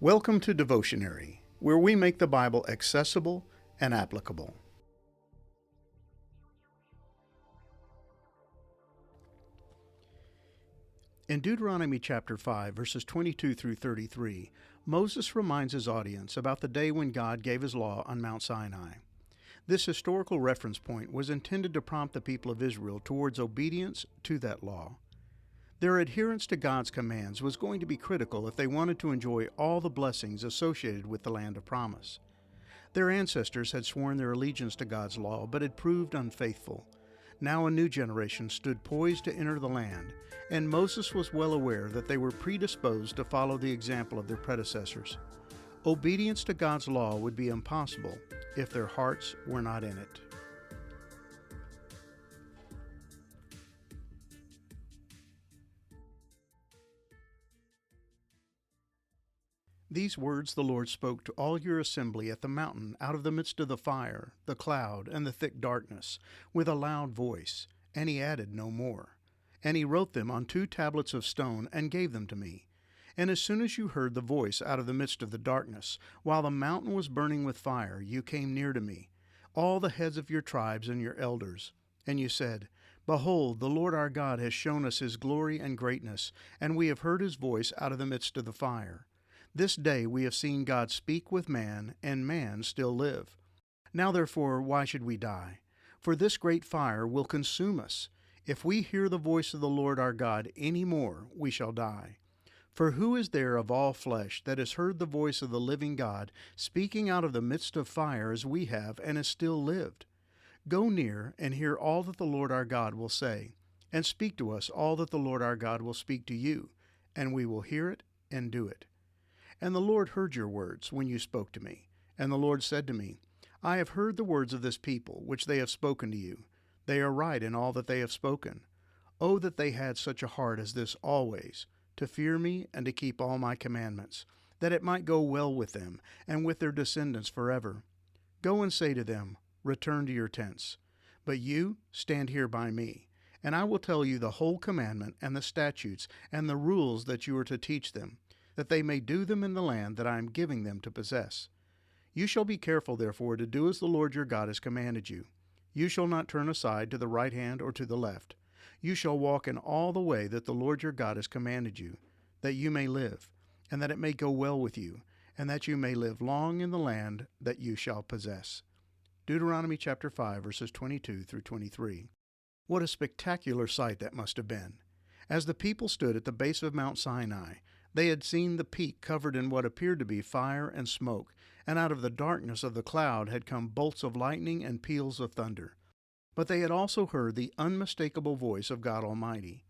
Welcome to Devotionary, where we make the Bible accessible and applicable. In Deuteronomy chapter 5, verses 22 through 33, Moses reminds his audience about the day when God gave his law on Mount Sinai. This historical reference point was intended to prompt the people of Israel towards obedience to that law. Their adherence to God's commands was going to be critical if they wanted to enjoy all the blessings associated with the land of promise. Their ancestors had sworn their allegiance to God's law, but had proved unfaithful. Now a new generation stood poised to enter the land, and Moses was well aware that they were predisposed to follow the example of their predecessors. Obedience to God's law would be impossible if their hearts were not in it. These words the Lord spoke to all your assembly at the mountain out of the midst of the fire, the cloud, and the thick darkness, with a loud voice, and he added no more. And he wrote them on 2 tablets of stone and gave them to me. And as soon as you heard the voice out of the midst of the darkness, while the mountain was burning with fire, you came near to me, all the heads of your tribes and your elders. And you said, Behold, the Lord our God has shown us his glory and greatness, and we have heard his voice out of the midst of the fire. This day we have seen God speak with man, and man still live. Now therefore, why should we die? For this great fire will consume us. If we hear the voice of the Lord our God any more, we shall die. For who is there of all flesh that has heard the voice of the living God speaking out of the midst of fire as we have, and has still lived? Go near and hear all that the Lord our God will say, and speak to us all that the Lord our God will speak to you, and we will hear it and do it. And the Lord heard your words when you spoke to me. And the Lord said to me, I have heard the words of this people, which they have spoken to you. They are right in all that they have spoken. Oh, that they had such a heart as this always, to fear me and to keep all my commandments, that it might go well with them and with their descendants forever. Go and say to them, Return to your tents. But you stand here by me, and I will tell you the whole commandment and the statutes and the rules that you are to teach them, that they may do them in the land that I am giving them to possess. You shall be careful, therefore, to do as the Lord your God has commanded you. You shall not turn aside to the right hand or to the left. You shall walk in all the way that the Lord your God has commanded you, that you may live, and that it may go well with you, and that you may live long in the land that you shall possess. Deuteronomy chapter 5, verses 22 through 23. What a spectacular sight that must have been. As the people stood at the base of Mount Sinai, they had seen the peak covered in what appeared to be fire and smoke, and out of the darkness of the cloud had come bolts of lightning and peals of thunder. But they had also heard the unmistakable voice of God Almighty.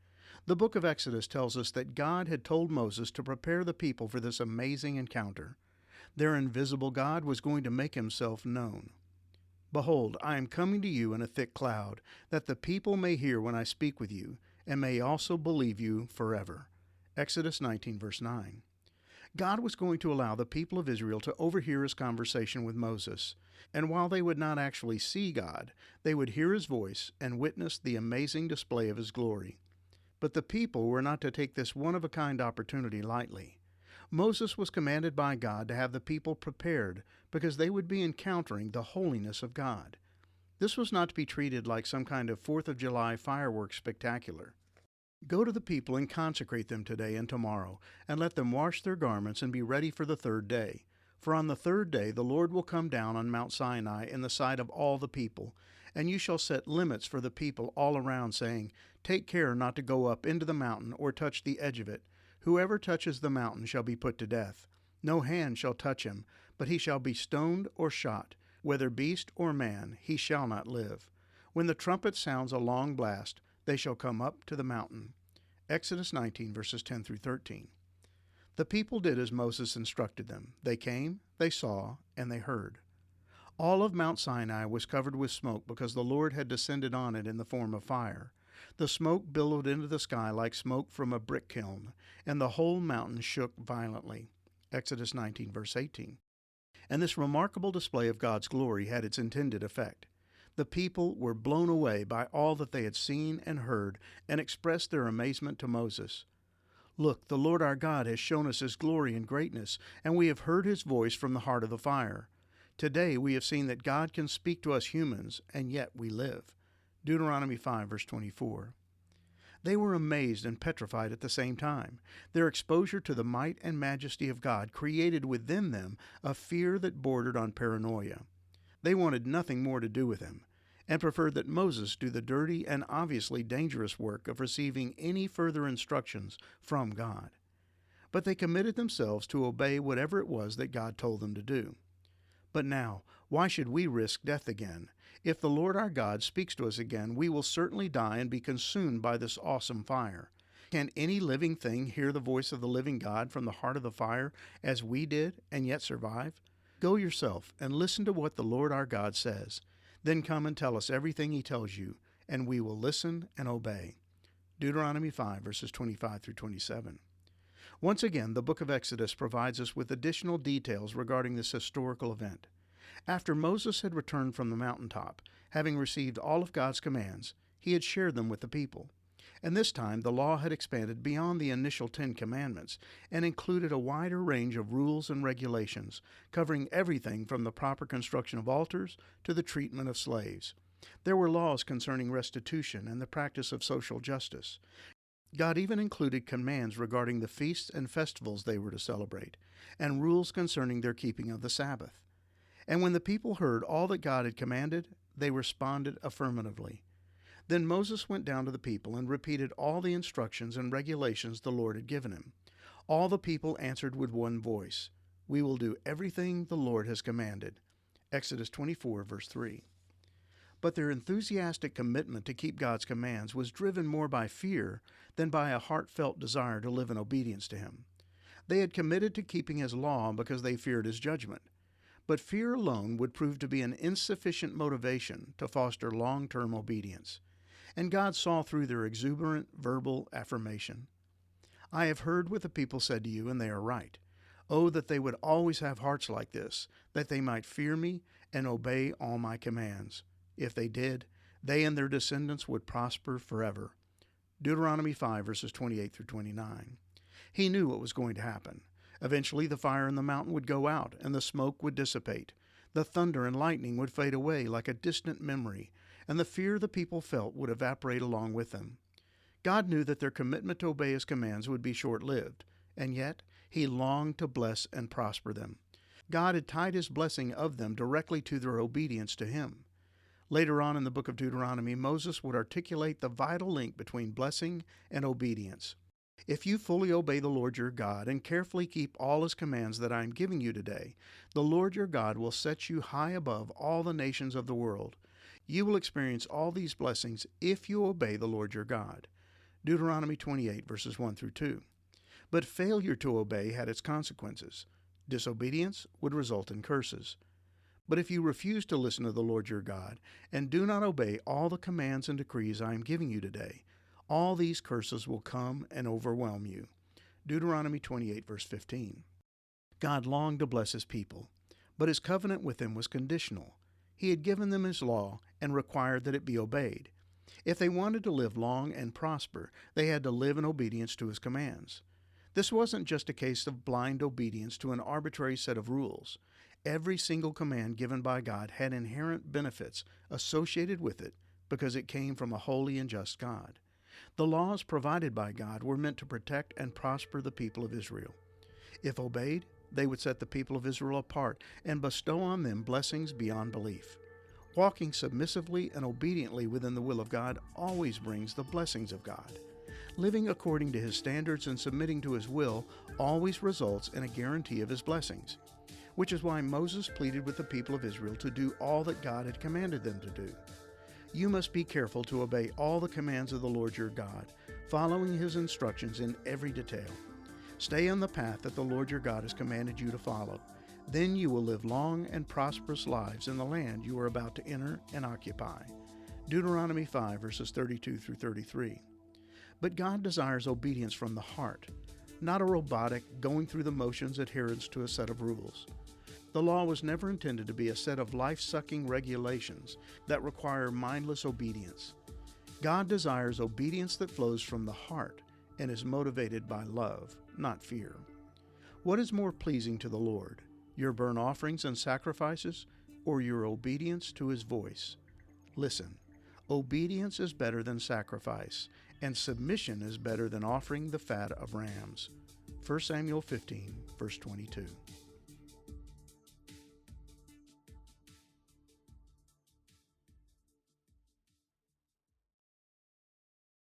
The book of Exodus tells us that God had told Moses to prepare the people for this amazing encounter. Their invisible God was going to make himself known. Behold, I am coming to you in a thick cloud, that the people may hear when I speak with you, and may also believe you forever. Exodus 19, verse 9. God was going to allow the people of Israel to overhear his conversation with Moses, and while they would not actually see God, they would hear his voice and witness the amazing display of his glory. But the people were not to take this one-of-a-kind opportunity lightly. Moses was commanded by God to have the people prepared because they would be encountering the holiness of God. This was not to be treated like some kind of 4th of July fireworks spectacular. Go to the people and consecrate them today and tomorrow, and let them wash their garments and be ready for the 3rd day. For on the 3rd day the Lord will come down on Mount Sinai in the sight of all the people, and you shall set limits for the people all around, saying, Take care not to go up into the mountain or touch the edge of it. Whoever touches the mountain shall be put to death. No hand shall touch him, but he shall be stoned or shot. Whether beast or man, he shall not live. When the trumpet sounds a long blast, they shall come up to the mountain. Exodus 19, verses 10 through 13. The people did as Moses instructed them. They came, they saw, and they heard. All of Mount Sinai was covered with smoke because the Lord had descended on it in the form of fire. The smoke billowed into the sky like smoke from a brick kiln, and the whole mountain shook violently. Exodus 19, verse 18. And this remarkable display of God's glory had its intended effect. The people were blown away by all that they had seen and heard, and expressed their amazement to Moses. Look, the Lord our God has shown us his glory and greatness, and we have heard his voice from the heart of the fire. Today we have seen that God can speak to us humans, and yet we live. Deuteronomy 5, verse 24. They were amazed and petrified at the same time. Their exposure to the might and majesty of God created within them a fear that bordered on paranoia. They wanted nothing more to do with him, and preferred that Moses do the dirty and obviously dangerous work of receiving any further instructions from God. But they committed themselves to obey whatever it was that God told them to do. But now, why should we risk death again? If the Lord our God speaks to us again, we will certainly die and be consumed by this awesome fire. Can any living thing hear the voice of the living God from the heart of the fire as we did and yet survive? Go yourself and listen to what the Lord our God says. Then come and tell us everything he tells you, and we will listen and obey. Deuteronomy 5, verses 25 through 27. Once again, the book of Exodus provides us with additional details regarding this historical event. After Moses had returned from the mountaintop, having received all of God's commands, he had shared them with the people. And this time the law had expanded beyond the initial 10 commandments and included a wider range of rules and regulations, covering everything from the proper construction of altars to the treatment of slaves. There were laws concerning restitution and the practice of social justice. God even included commands regarding the feasts and festivals they were to celebrate, and rules concerning their keeping of the Sabbath. And when the people heard all that God had commanded, they responded affirmatively. Then Moses went down to the people and repeated all the instructions and regulations the Lord had given him. All the people answered with one voice, "We will do everything the Lord has commanded." Exodus 24, verse 3. But their enthusiastic commitment to keep God's commands was driven more by fear than by a heartfelt desire to live in obedience to him. They had committed to keeping his law because they feared his judgment. But fear alone would prove to be an insufficient motivation to foster long-term obedience. And God saw through their exuberant verbal affirmation. "I have heard what the people said to you, and they are right. Oh, that they would always have hearts like this, that they might fear me and obey all my commands. If they did, they and their descendants would prosper forever." Deuteronomy 5, verses 28 through 29. He knew what was going to happen. Eventually the fire in the mountain would go out, and the smoke would dissipate. The thunder and lightning would fade away like a distant memory, and the fear the people felt would evaporate along with them. God knew that their commitment to obey his commands would be short-lived, and yet he longed to bless and prosper them. God had tied his blessing of them directly to their obedience to him. Later on in the book of Deuteronomy, Moses would articulate the vital link between blessing and obedience. "If you fully obey the Lord your God and carefully keep all his commands that I am giving you today, the Lord your God will set you high above all the nations of the world. You will experience all these blessings if you obey the Lord your God." Deuteronomy 28, verses 1 through 2. But failure to obey had its consequences. Disobedience would result in curses. But if you refuse to listen to the Lord your God and do not obey all the commands and decrees I am giving you today, all these curses will come and overwhelm you. Deuteronomy 28, verse 15. God longed to bless his people, but his covenant with them was conditional. He had given them his law and required that it be obeyed. If they wanted to live long and prosper, they had to live in obedience to his commands. This wasn't just a case of blind obedience to an arbitrary set of rules. Every single command given by God had inherent benefits associated with it because it came from a holy and just God. The laws provided by God were meant to protect and prosper the people of Israel. If obeyed, they would set the people of Israel apart and bestow on them blessings beyond belief. Walking submissively and obediently within the will of God always brings the blessings of God. Living according to his standards and submitting to his will always results in a guarantee of his blessings, which is why Moses pleaded with the people of Israel to do all that God had commanded them to do. You must be careful to obey all the commands of the Lord your God, following his instructions in every detail. Stay on the path that the Lord your God has commanded you to follow. Then you will live long and prosperous lives in the land you are about to enter and occupy. Deuteronomy 5, verses 32 through 33. But God desires obedience from the heart, not a robotic, going through the motions adherence to a set of rules. The law was never intended to be a set of life-sucking regulations that require mindless obedience. God desires obedience that flows from the heart and is motivated by love, not fear. What is more pleasing to the Lord, your burnt offerings and sacrifices, or your obedience to His voice? Listen, obedience is better than sacrifice, and submission is better than offering the fat of rams. 1 Samuel 15, verse 22.